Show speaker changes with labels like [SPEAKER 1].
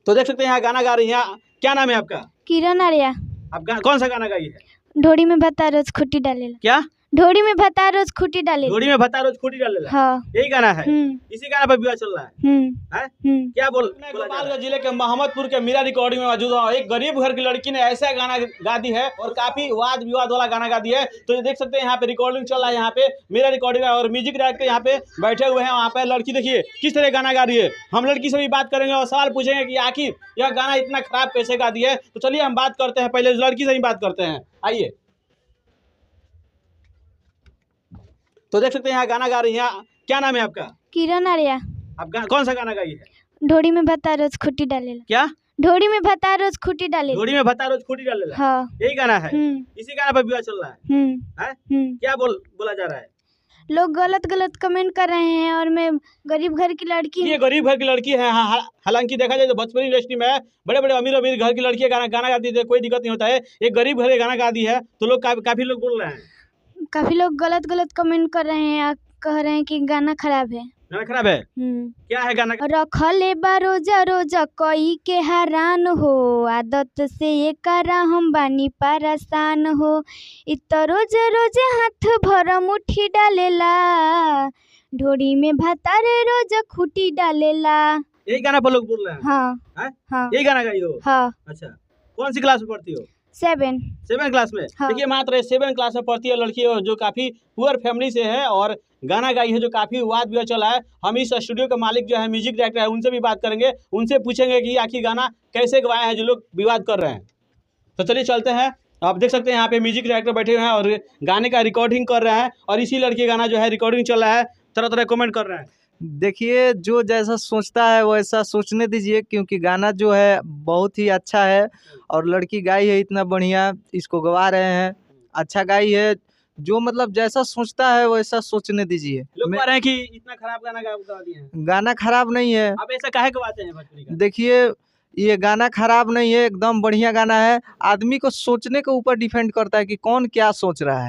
[SPEAKER 1] तो देख सकते हैं यहाँ गाना गा रही हैं। क्या नाम है आपका?
[SPEAKER 2] किरण आर्या।
[SPEAKER 1] आप कौन सा गाना गाई है?
[SPEAKER 2] ढोड़ी में भत्ता रोज खुटी डालेला।
[SPEAKER 1] क्या?
[SPEAKER 2] ढोड़ी में भत्ता रोज खुटी डालेला।
[SPEAKER 1] ढोड़ी में भत्ता रोज खूटी डालेला।
[SPEAKER 2] हाँ।
[SPEAKER 1] यही गाना है। इसी गाना पर विवाद चल रहा है। क्या मैं गोपालगंज जिले के मोहम्मदपुर के मीरा रिकॉर्डिंग में मौजूद हूँ। एक गरीब घर की लड़की ने ऐसा गाना गा दी है और काफी वाद विवाद वाला गाना गा दिया है। तो ये देख सकते हैं यहाँ पे रिकॉर्डिंग चल रहा है, यहाँ पे मीरा रिकॉर्डिंग है और म्यूजिक डायरेक्टर यहाँ पे बैठे हुए हैं। वहाँ पे लड़की देखिए किस तरह गाना गा रही है। हम लड़की से भी बात करेंगे और सवाल पूछेंगे कि आखिर यह गाना इतना खराब कैसे गा दिया है। तो चलिए हम बात करते हैं, पहले लड़की से ही बात करते हैं। आइए। तो देख सकते हैं यहाँ गाना गा रही हैं। क्या नाम है आपका?
[SPEAKER 2] किरण आर्या।
[SPEAKER 1] आप कौन सा गाना गाई है?
[SPEAKER 2] ढोड़ी में भत्ता रोज खुटी डालेला।
[SPEAKER 1] क्या?
[SPEAKER 2] ढोड़ी में भत्ता रोज खुटी डालेला।
[SPEAKER 1] ढोड़ी में भत्ता रोज खूटी डालेला।
[SPEAKER 2] हाँ।
[SPEAKER 1] यही गाना है। इसी गाना पर विवाद चल रहा है। क्या बोला जा रहा है?
[SPEAKER 2] लोग गलत गलत कमेंट कर रहे हैं और मैं गरीब घर की लड़की।
[SPEAKER 1] ये गरीब घर की लड़की है। हालांकि देखा जाए तो भोजपुरी इंडस्ट्री में बड़े बड़े अमीर घर की लड़की गाना गाती है, कोई दिक्कत नहीं होता है। एक गरीब घर गाना गा दी है तो लोग काफी लोग बोल रहे हैं,
[SPEAKER 2] काफी लोग गलत कमेंट कर रहे हैं, कह रहे हैं कि गाना खराब है।
[SPEAKER 1] गाना खराब है? क्या है गाना?
[SPEAKER 2] रखले बा रोजा रोजा कोई के हैरान हो, आदत से ये करा हम बानी परेशान हो। इत रोज रोज हाथ भर मुट्ठी डालेला, ढोड़ी में भतारे रोज खूटी डालेला।
[SPEAKER 1] यही गाना पर लोग बोल रहे हैं।
[SPEAKER 2] हाँ। हाँ।
[SPEAKER 1] यही गाना गाई हो?
[SPEAKER 2] हाँ।
[SPEAKER 1] अच्छा, कौन सी क्लास में पढ़ती हो?
[SPEAKER 2] 7
[SPEAKER 1] क्लास में।
[SPEAKER 2] हाँ।
[SPEAKER 1] देखिए मात्र 7 क्लास में पढ़ती है लड़की जो काफी पुअर फैमिली से है और गाना गाई है जो काफी वाद विवाद चला है। हम इस स्टूडियो के मालिक जो है म्यूजिक डायरेक्टर है उनसे भी बात करेंगे, उनसे पूछेंगे कि आखिर गाना कैसे गवाया है जो लोग विवाद कर रहे हैं। तो चलिए चलते हैं। आप देख सकते हैं यहाँ पे म्यूजिक डायरेक्टर बैठे हुए हैं और गाने का रिकॉर्डिंग कर रहे हैं और इसी लड़की गाना जो है रिकॉर्डिंग चल रहा है, तरह तरह कमेंट कर रहे हैं।
[SPEAKER 3] देखिए जो जैसा सोचता है वैसा सोचने दीजिए, क्योंकि गाना जो है बहुत ही अच्छा है और लड़की गाई है इतना बढ़िया, इसको गवा रहे हैं, अच्छा गाई है। जो मतलब जैसा सोचता है वैसा सोचने दीजिए।
[SPEAKER 1] लोग कह रहे हैं कि इतना खराब गाना गा दिए हैं।
[SPEAKER 3] गाना खराब नहीं है।
[SPEAKER 1] आप ऐसा काहे गवाते हैं भोजपुरी का?
[SPEAKER 3] देखिए ये गाना खराब नहीं है, एकदम बढ़िया गाना है। आदमी को सोचने के ऊपर डिपेंड करता है कि कौन क्या सोच रहा है।